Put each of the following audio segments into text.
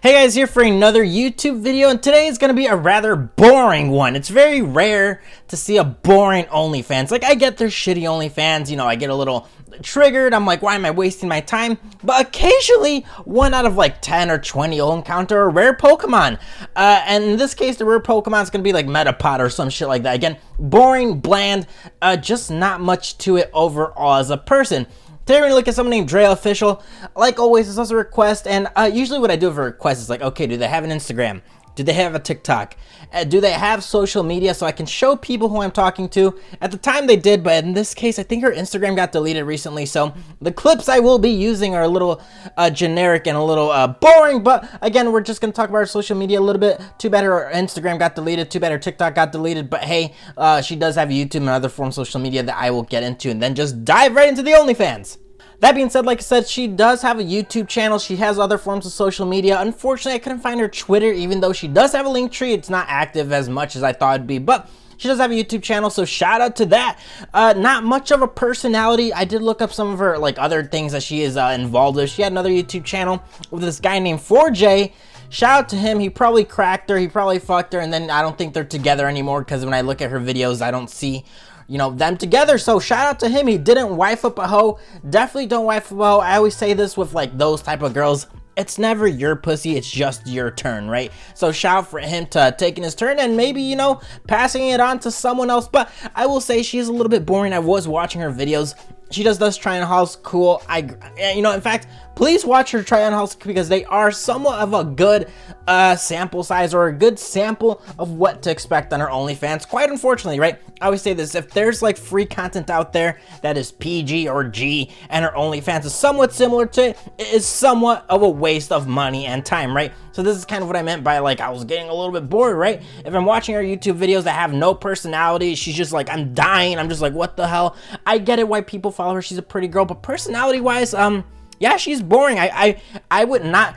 Hey guys, here for another YouTube video, and today is going to be a rather boring one. It's very rare to see a boring OnlyFans. Like, I get their shitty OnlyFans, you know, I get a little triggered. I'm like, why am I wasting my time? But occasionally, 1 out of like 10 or 20 will encounter a rare Pokemon. And in this case, the rare Pokemon is going to be like Metapod or some shit like that. Again, boring, bland, just not much to it overall as a person. Today we're going to look at someone named dreaofficial. Like always, this is a request, and usually what I do for a request is like, okay, do they have an Instagram? Do they have a TikTok? Do they have social media so I can show people who I'm talking to? At the time they did, but in this case, I think her Instagram got deleted recently, so the clips I will be using are a little generic and a little boring, but again, we're just going to talk about her social media a little bit. Too bad her Instagram got deleted, too bad her TikTok got deleted, but hey, she does have YouTube and other forms of social media that I will get into, and then just dive right into the OnlyFans. That being said, like I said, she does have a YouTube channel. She has other forms of social media. Unfortunately, I couldn't find her Twitter, even though she does have a link tree. It's not active as much as I thought it'd be, but she does have a YouTube channel, so shout out to that. Not much of a personality. I did look up some of her like other things that she is involved with. She had another YouTube channel with this guy named 4J. Shout out to him. He probably cracked her. He probably fucked her, and then I don't think they're together anymore because when I look at her videos, I don't see, you know, them together. So shout out to him. He didn't wife up a hoe. Definitely don't wife up a hoe. I always say this with like those type of girls. It's never your pussy, it's just your turn, right? So shout out for him to taking his turn and maybe, you know, passing it on to someone else. But I will say she's a little bit boring. I was watching her videos. She does try on hauls, cool. You know, in fact, please watch her try on hauls because they are somewhat of a good sample size or a good sample of what to expect on her OnlyFans. Quite unfortunately, right? I always say this, if there's like free content out there that is PG or G and her OnlyFans is somewhat similar to it, it is somewhat of a waste of money and time, right? So this is kind of what I meant by like, I was getting a little bit bored, right? If I'm watching her YouTube videos that have no personality, she's just like, I'm dying. I'm just like, what the hell? I get it why people follow her. She's a pretty girl, but personality wise, yeah, she's boring. I would not,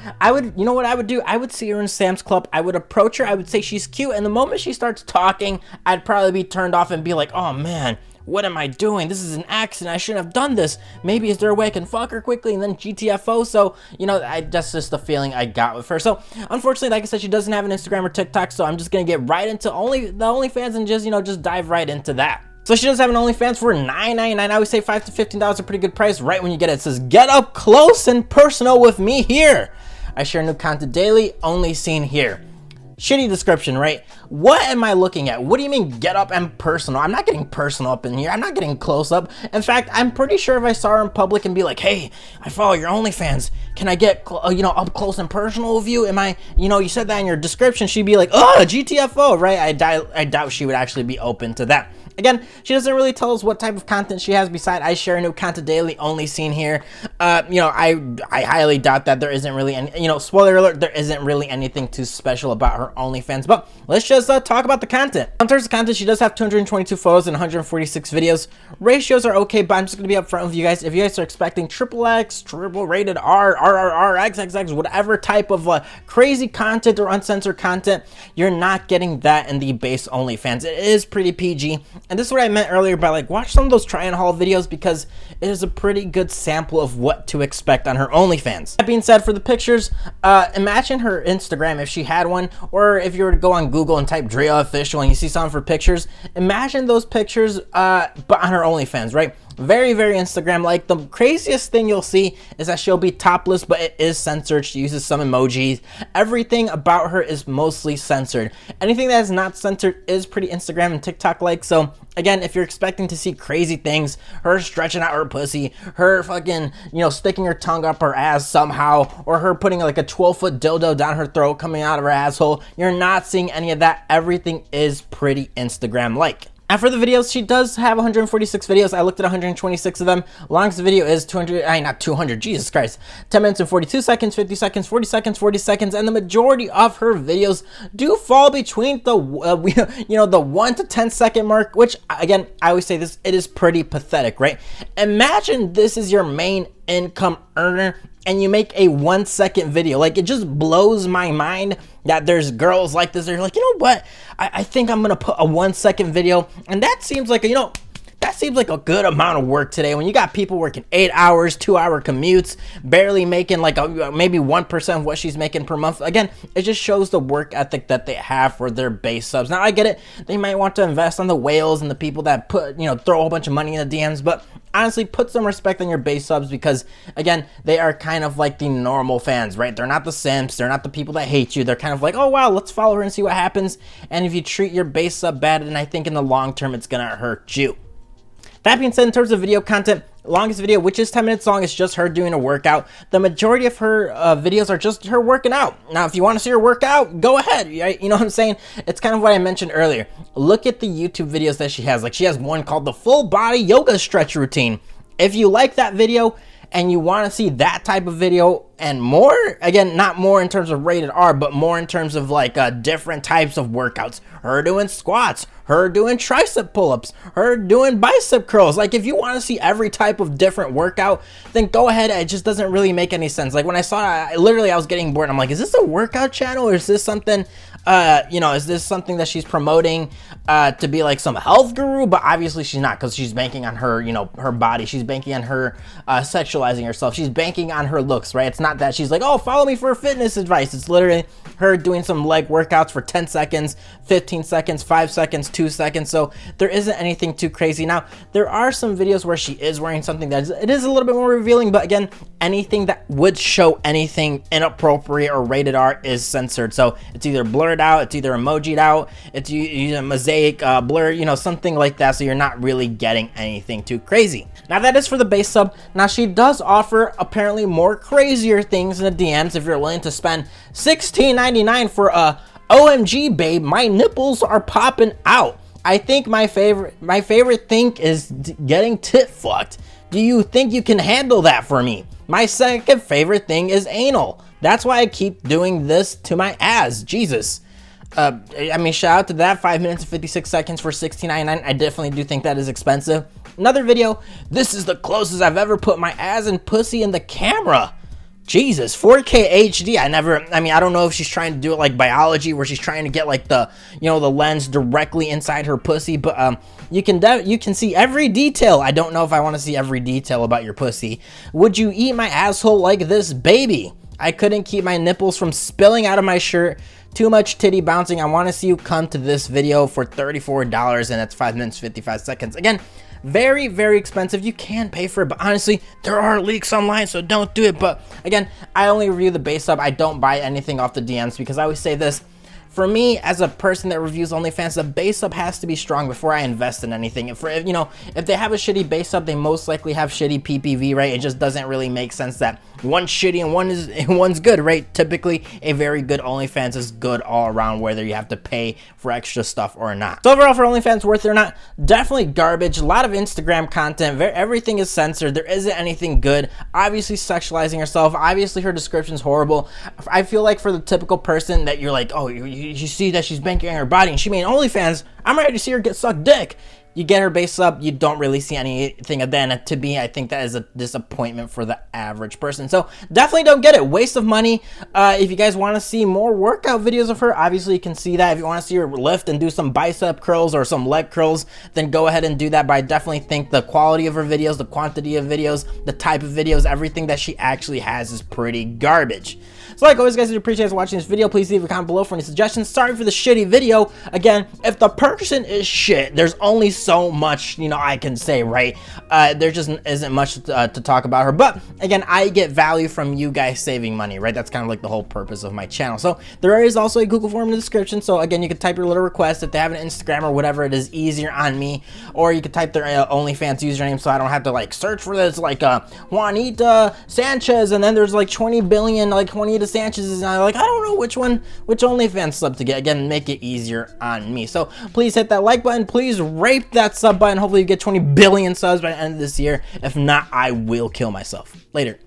you know what I would do? I would see her in Sam's Club. I would approach her. I would say she's cute. And the moment she starts talking, I'd probably be turned off and be like, oh man, what am I doing? This is an accident. I shouldn't have done this. Maybe is there a way I can fuck her quickly and then GTFO? So, you know, that's just the feeling I got with her. So, unfortunately, like I said, she doesn't have an Instagram or TikTok. So I'm just going to get right into the OnlyFans and just, you know, just dive right into that. So she does have an OnlyFans for $9.99. I always say $5 to $15 is a pretty good price right when you get it. It says, get up close and personal with me here. I share new content daily, only seen here. Shitty description, right? What am I looking at? What do you mean get up and personal? I'm not getting personal up in here. I'm not getting close up. In fact, I'm pretty sure if I saw her in public and be like, hey, I follow your OnlyFans. Can I get, you know, up close and personal with you? Am I, you know, you said that in your description. She'd be like, oh, GTFO, right? I doubt she would actually be open to that. Again, she doesn't really tell us what type of content she has beside I share new content daily, only seen here. You know, I highly doubt that there isn't really any, you know, spoiler alert, there isn't really anything too special about her OnlyFans, but let's just talk about the content. In terms of content, she does have 222 photos and 146 videos. Ratios are okay, but I'm just going to be upfront with you guys. If you guys are expecting XXX, triple rated R, RRR, XXX, whatever type of crazy content or uncensored content, you're not getting that in the base OnlyFans. It is pretty PG. And this is what I meant earlier by like, watch some of those try and haul videos because it is a pretty good sample of what to expect on her OnlyFans. That being said, for the pictures, imagine her Instagram if she had one, or if you were to go on Google and type dreaofficial and you see some of her pictures, imagine those pictures, but on her OnlyFans, right? Very, very Instagram-like. The craziest thing you'll see is that she'll be topless, but it is censored. She uses some emojis. Everything about her is mostly censored. Anything that is not censored is pretty Instagram and TikTok-like. So, again, if you're expecting to see crazy things, her stretching out her pussy, her fucking, you know, sticking her tongue up her ass somehow, or her putting like a 12-foot dildo down her throat coming out of her asshole, you're not seeing any of that. Everything is pretty Instagram-like. And for the videos, she does have 146 videos. I looked at 126 of them. Longest video is 200, Jesus Christ. 10 minutes and 42 seconds, 50 seconds, 40 seconds, 40 seconds. And the majority of her videos do fall between the, you know, the 1 to 10 second mark, which, again, I always say this, it is pretty pathetic, right? Imagine this is your main income earner and you make a 1 second video. Like, it just blows my mind that there's girls like this. They're like, you know what? I think I'm gonna put a 1 second video, and that seems like, you know, that seems like a good amount of work today when you got people working 8 hours, 2-hour commutes, barely making like maybe 1% of what she's making per month. Again, it just shows the work ethic that they have for their base subs. Now I get it, they might want to invest on the whales and the people that put, you know, throw a whole bunch of money in the DMs, but honestly, put some respect on your base subs, because again, they are kind of like the normal fans, right? They're not the simps, they're not the people that hate you. They're kind of like, oh wow, let's follow her and see what happens. And if you treat your base sub bad, then I think in the long term it's gonna hurt you. That being said, in terms of video content, longest video, which is 10 minutes long, is just her doing a workout. The majority of her videos are just her working out. Now, if you want to see her work out, go ahead. Right? You know what I'm saying? It's kind of what I mentioned earlier. Look at the YouTube videos that she has. Like, she has one called the Full Body Yoga Stretch Routine. If you like that video and you want to see that type of video and more, again, not more in terms of rated R, but more in terms of like different types of workouts, her doing squats, her doing tricep pull-ups, her doing bicep curls. Like, if you want to see every type of different workout, then go ahead. It just doesn't really make any sense. Like, when I saw it, I was getting bored. I'm like, is this a workout channel, or is this something is this something that she's promoting to be like some health guru? But obviously she's not, because she's banking on her, her body. She's banking on her sexualizing herself. She's banking on her looks, right? It's not that she's like, oh, follow me for fitness advice. It's literally her doing some leg workouts for 10 seconds, 15 seconds, 5 seconds, 2 seconds. So there isn't anything too crazy. Now, there are some videos where she is wearing something that it is a little bit more revealing, but again, anything that would show anything inappropriate or rated R is censored. So it's either blurred out, it's either emojied out, it's a mosaic blur, something like that, so you're not really getting anything too crazy. Now, that is for the base sub. Now, she does offer apparently more crazier things in the DMs if you're willing to spend $16.99 for a OMG babe, my nipples are popping out. I think my favorite thing is getting tit fucked. Do you think you can handle that for me? My second favorite thing is anal. That's why I keep doing this to my ass. Jesus. I mean, shout out to that. 5 minutes and 56 seconds for $16.99. I definitely do think that is expensive. Another video. This is the closest I've ever put my ass and pussy in the camera. Jesus, 4K HD. I don't know if she's trying to do it like biology, where she's trying to get like the lens directly inside her pussy, but you can see every detail. I don't know if I want to see every detail about your pussy. Would you eat my asshole like this, baby? I couldn't keep my nipples from spilling out of my shirt. Too much titty bouncing. I want to see you come to this video for $34, and that's 5 minutes 55 seconds. Again, very, very expensive. You can pay for it, but honestly, there are leaks online, so don't do it. But again, I only review the base sub. I don't buy anything off the DMs, because I always say this. For me, as a person that reviews OnlyFans, the base sub has to be strong before I invest in anything. If they have a shitty base sub, they most likely have shitty PPV, right? It just doesn't really make sense that one's shitty and one's good, right? Typically, a very good OnlyFans is good all around, whether you have to pay for extra stuff or not. So overall, for OnlyFans, worth it or not, definitely garbage. A lot of Instagram content. Everything is censored. There isn't anything good. Obviously, sexualizing herself. Obviously, her description's horrible. I feel like for the typical person that you're like, oh, you see that she's banking on her body and she made OnlyFans, I'm ready to see her get sucked dick. You get her base up, you don't really see anything of that. And to me, I think that is a disappointment for the average person. So definitely don't get it. Waste of money. If you guys want to see more workout videos of her, obviously you can see that. If you want to see her lift and do some bicep curls or some leg curls, then go ahead and do that. But I definitely think the quality of her videos, the quantity of videos, the type of videos, everything that she actually has is pretty garbage. So like always, guys, I appreciate you watching this video. Please leave a comment below for any suggestions. Sorry for the shitty video. Again, if the person is shit, there's only so much, I can say, right? There just isn't much to talk about her. But again, I get value from you guys saving money, right? That's kind of like the whole purpose of my channel. So there is also a Google form in the description. So again, you can type your little request. If they have an Instagram or whatever, it is easier on me. Or you could type their OnlyFans username, so I don't have to like search for this, like Juanita Sanchez, and then there's like 20 billion like Juanita Sanchez's, and I'm like, I don't know which OnlyFans sub to get. Again, make it easier on me. So please hit that like button. Please rape that sub button. Hopefully you get 20 billion subs by the end of this year. If not, I will kill myself. Later.